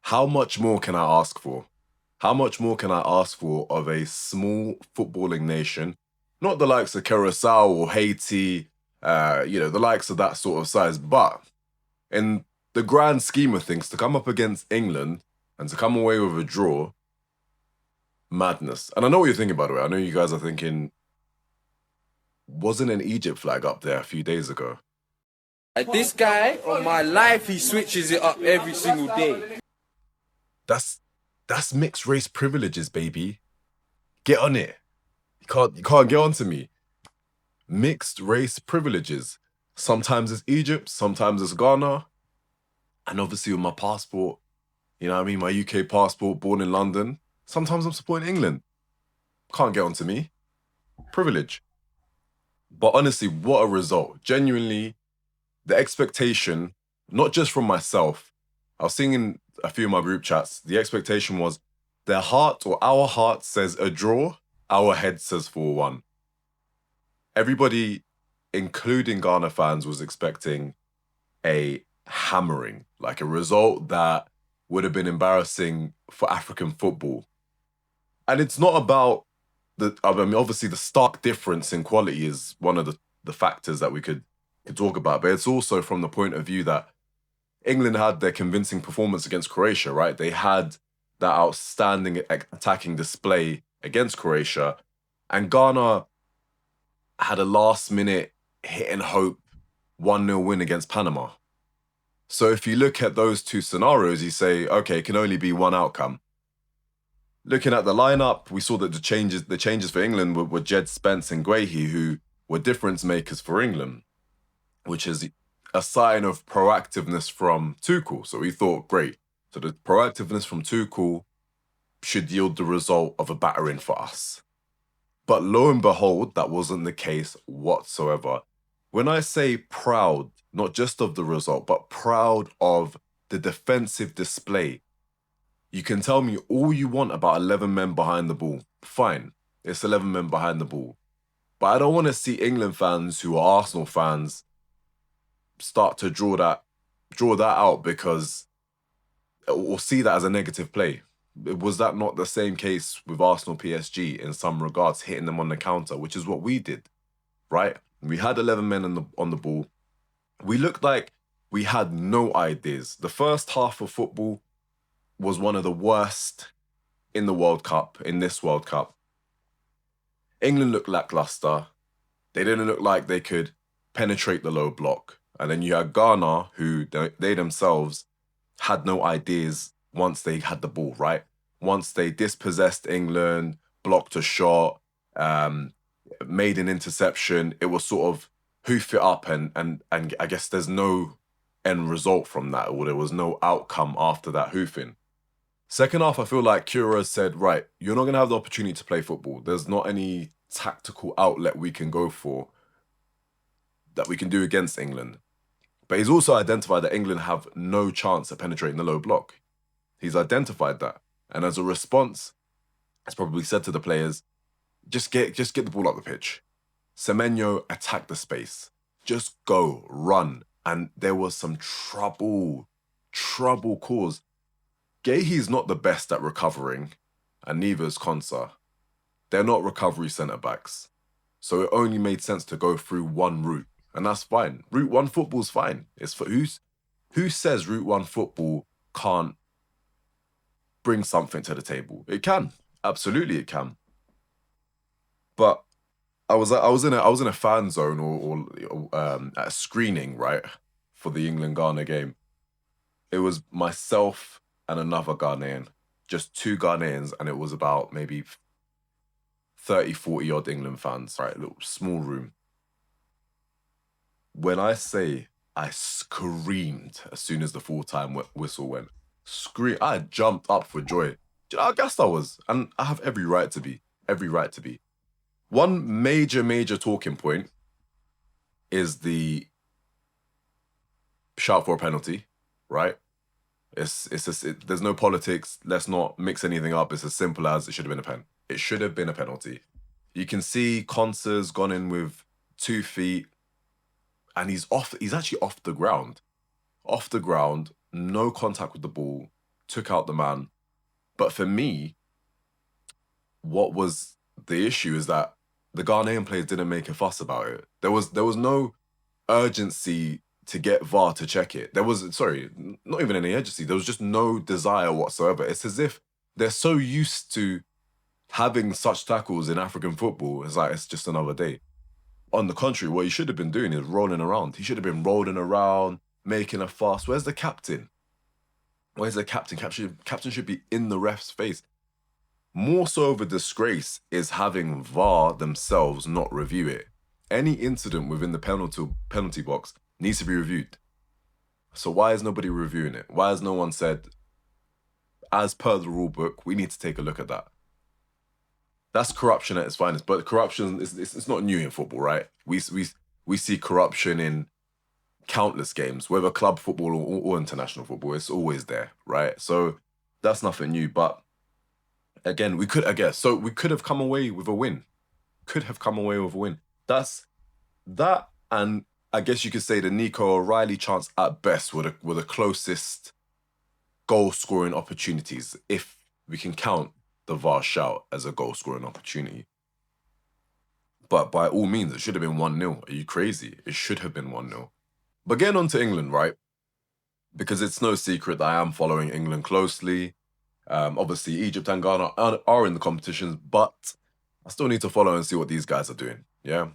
How much more can I ask for? How much more can I ask for of a small footballing nation? Not the likes of Curacao or Haiti, the likes of that sort of size, but in the grand scheme of things, to come up against England and to come away with a draw, madness. And I know what you're thinking, by the way. I know you guys are thinking, wasn't an Egypt flag up there a few days ago? This guy, on my life, he switches it up every single day. That's mixed race privileges, baby. Get on it. You can't get on to me. Mixed race privileges. Sometimes it's Egypt, sometimes it's Ghana. And obviously with my passport, you know what I mean, my UK passport, born in London, sometimes I'm supporting England. Can't get on to me. Privilege. But honestly, what a result. Genuinely, the expectation, not just from myself, I was seeing in a few of my group chats, the expectation was their heart or our heart says a draw, our head says 4-1. Everybody, including Ghana fans, was expecting a hammering, like a result that would have been embarrassing for African football. And it's not about I mean, obviously the stark difference in quality is one of the factors that we could talk about, but it's also from the point of view that England had their convincing performance against Croatia, right? They had that outstanding attacking display against Croatia, and Ghana had a last-minute hit and hope 1-0 win against Panama. So if you look at those two scenarios, you say, okay, it can only be one outcome. Looking at the lineup, we saw that the changes for England were Jed Spence and Guehi, who were difference makers for England, which is a sign of proactiveness from Tuchel. So we thought, great. So the proactiveness from Tuchel should yield the result of a battering for us. But lo and behold, that wasn't the case whatsoever. When I say proud, not just of the result, but proud of the defensive display, you can tell me all you want about 11 men behind the ball. Fine, it's 11 men behind the ball. But I don't want to see England fans who are Arsenal fans start to draw that out because, or see that as a negative play. Was that not the same case with Arsenal PSG in some regards, hitting them on the counter, which is what we did, right? We had 11 men on the ball. We looked like we had no ideas. The first half of football was one of the worst in the World Cup, in this World Cup. England looked lackluster. They didn't look like they could penetrate the low block. And then you had Ghana, who they themselves had no ideas once they had the ball, right? Once they dispossessed England, blocked a shot, made an interception, it was sort of hoof it up and I guess there's no end result from that, or there was no outcome after that hoofing. Second half, I feel like Cura said, right, you're not going to have the opportunity to play football. There's not any tactical outlet we can go for that we can do against England. But he's also identified that England have no chance at penetrating the low block. He's identified that. And as a response, he's probably said to the players, just get the ball up the pitch. Semenyo, attack the space. Just go, run. And there was some trouble caused. Guehi's not the best at recovering, and neither is Konsa. They're not recovery centre-backs. So it only made sense to go through one route, and that's fine. Route 1 football's fine. It's for who says Route 1 football can't bring something to the table? It can. Absolutely it can. But I was in a fan zone or at a screening, right, for the England-Ghana game. It was myself and another Ghanaian, just two Ghanaians, and it was about maybe 30, 40 odd England fans, right? A little small room. When I say I screamed as soon as the full-time whistle went, I jumped up for joy. Do you know how gassed I was? And I have every right to be. One major talking point is the shout for a penalty, right? There's no politics. Let's not mix anything up. It's as simple as it should have been a pen. It should have been a penalty. You can see Konsa's gone in with 2 feet, and he's actually off the ground. Off the ground, no contact with the ball. took out the man. But for me, what was the issue is that the Ghanaian players didn't make a fuss about it. There was no urgency to get VAR to check it. There was, sorry, not even any urgency. There was just no desire whatsoever. It's as if they're so used to having such tackles in African football. It's like it's just another day. On the contrary, what he should have been doing is rolling around. He should have been rolling around, making a fuss. Where's the captain? Where's the captain? Captain should be in the ref's face. More so of a disgrace is having VAR themselves not review it. Any incident within the penalty box needs to be reviewed. So why is nobody reviewing it? Why has no one said, as per the rule book, we need to take a look at that? That's corruption at its finest. But corruption it's not new in football, right? We see corruption in countless games, whether club football or international football. It's always there, right? So that's nothing new. But again, we could have come away with a win. Could have come away with a win. That's that, and I guess you could say the Nico O'Reilly chance at best were the closest goal scoring opportunities, if we can count the VAR shout as a goal scoring opportunity. But by all means, it should have been 1-0. Are you crazy? It should have been 1-0. But getting on to England, right? Because it's no secret that I am following England closely. Obviously, Egypt and Ghana are in the competitions, but I still need to follow and see what these guys are doing. Yeah.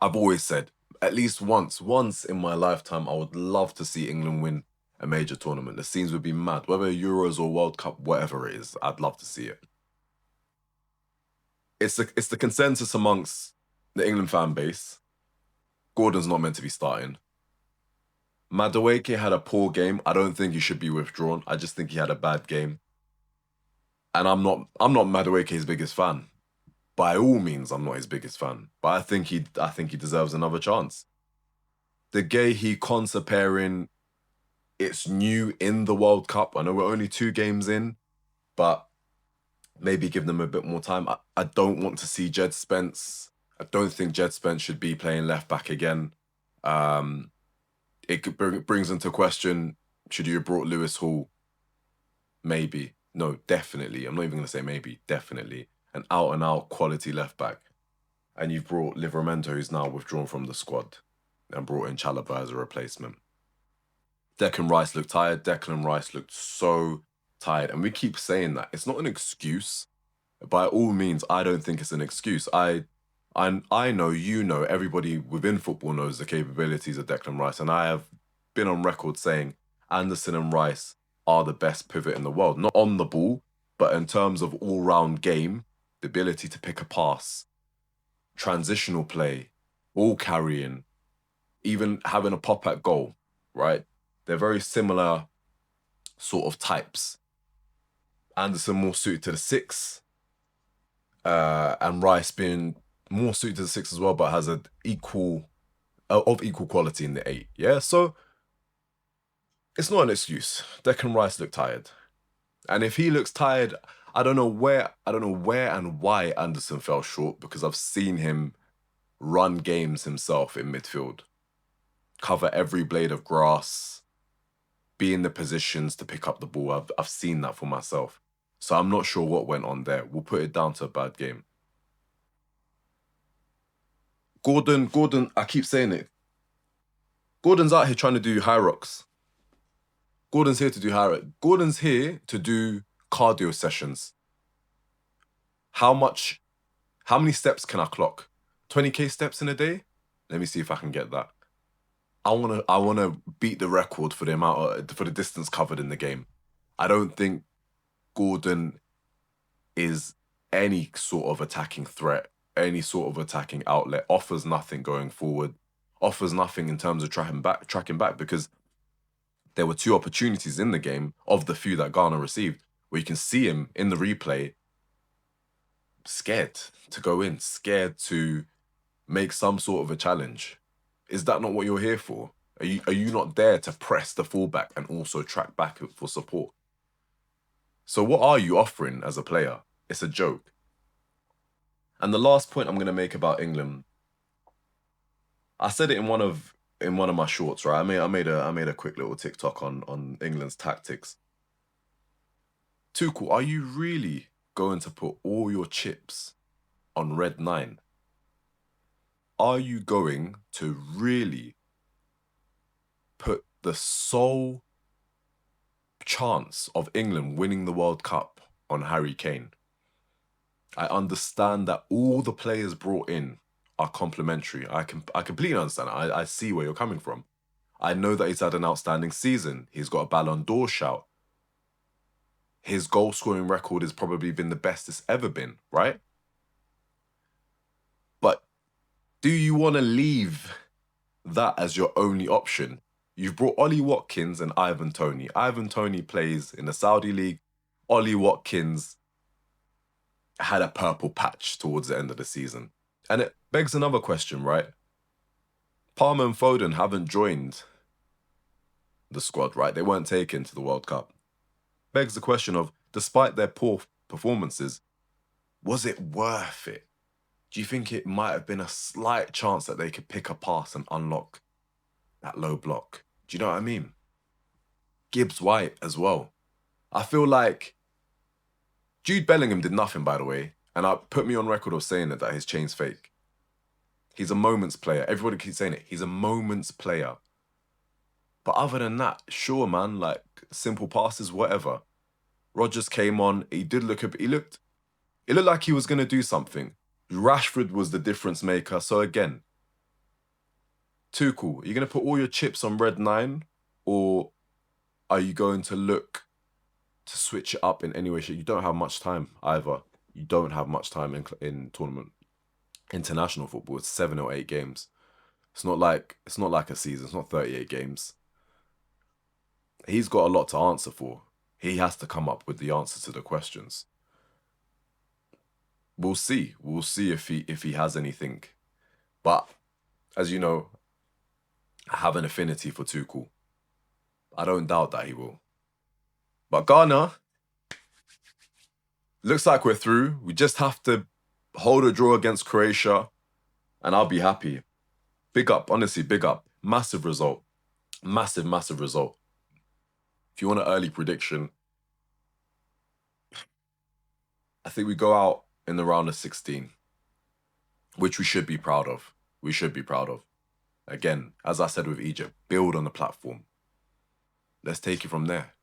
I've always said, at least once in my lifetime, I would love to see England win a major tournament. The scenes would be mad. Whether Euros or World Cup, whatever it is, I'd love to see it. It's the consensus amongst the England fan base. Gordon's not meant to be starting. Madueke had a poor game. I don't think he should be withdrawn. I just think he had a bad game. And I'm not Madueke's biggest fan. By all means, I'm not his biggest fan. But I think he deserves another chance. The Gay Konsa pairing, it's new in the World Cup. I know we're only 2 games in, but maybe give them a bit more time. I don't want to see Jed Spence. I don't think Jed Spence should be playing left back again. It brings into question, should you have brought Lewis Hall? Maybe. No, definitely. I'm not even going to say maybe. Definitely. An out-and-out quality left back. And you've brought Livramento, who's now withdrawn from the squad, and brought in Chalobah as a replacement. Declan Rice looked tired. Declan Rice looked so tired. And we keep saying that. It's not an excuse. By all means, I don't think it's an excuse. I know, you know, everybody within football knows the capabilities of Declan Rice. And I have been on record saying Anderson and Rice are the best pivot in the world. Not on the ball, but in terms of all-round game, the ability to pick a pass, transitional play, ball carrying, even having a pop at goal, right? They're very similar sort of types. Anderson more suited to the 6, and Rice being more suited to the 6 as well, but has of equal quality in the 8. Yeah, so it's not an excuse. Declan Rice looked tired, and if he looks tired, I don't know where and why Anderson fell short, because I've seen him run games himself in midfield, cover every blade of grass, be in the positions to pick up the ball. I've seen that for myself. So I'm not sure what went on there. We'll put it down to a bad game. Gordon, I keep saying it. Gordon's out here trying to do high rocks. Gordon's here to do high rocks. Gordon's here to do cardio sessions. How many steps can I clock? 20k steps in a day? Let me see if I can get that. I wanna beat the record for the distance covered in the game. I don't think Gordon is any sort of attacking threat, any sort of attacking outlet, offers nothing going forward, offers nothing in terms of tracking back, because there were 2 opportunities in the game of the few that Ghana received where you can see him in the replay scared to go in, scared to make some sort of a challenge. Is that not what you're here for? Are you not there to press the fullback and also track back for support? So what are you offering as a player? It's a joke. And the last point I'm going to make about England, I said it in one of my shorts, right? I made a quick little TikTok on England's tactics. Tuchel, are you really going to put all your chips on red 9? Are you going to really put the sole chance of England winning the World Cup on Harry Kane? I understand that all the players brought in are complementary. I completely understand. I see where you're coming from. I know that he's had an outstanding season. He's got a Ballon d'Or shout. His goal scoring record has probably been the best it's ever been, right? But do you want to leave that as your only option? You've brought Ollie Watkins and Ivan Toney. Ivan Toney plays in the Saudi League. Ollie Watkins had a purple patch towards the end of the season. And it begs another question, right? Palmer and Foden haven't joined the squad, right? They weren't taken to the World Cup. Begs the question of, despite their poor performances, was it worth it? Do you think it might have been a slight chance that they could pick a pass and unlock that low block? Do you know what I mean? Gibbs White as well. I feel like Jude Bellingham did nothing, by the way, and I put me on record of saying that his chain's fake. He's a moments player. Everybody keeps saying it. He's a moments player. But other than that, sure, man, like simple passes, whatever. Rodgers came on. He did look a bit. It looked like he was going to do something. Rashford was the difference maker. So again, Tuchel, are you going to put all your chips on red 9, or are you going to look to switch it up in any way? You don't have much time either. You don't have much time in tournament, international football. It's 7 or 8 games. It's not like a season. It's not 38 games. He's got a lot to answer for. He has to come up with the answer to the questions. We'll see. We'll see if he has anything. But as you know, I have an affinity for Tuchel. I don't doubt that he will. But Ghana, looks like we're through. We just have to hold a draw against Croatia, and I'll be happy. Big up, honestly, big up. Massive result. Massive, massive result. If you want an early prediction, I think we go out in the round of 16, which we should be proud of. We should be proud of. Again, as I said with Egypt, build on the platform. Let's take it from there.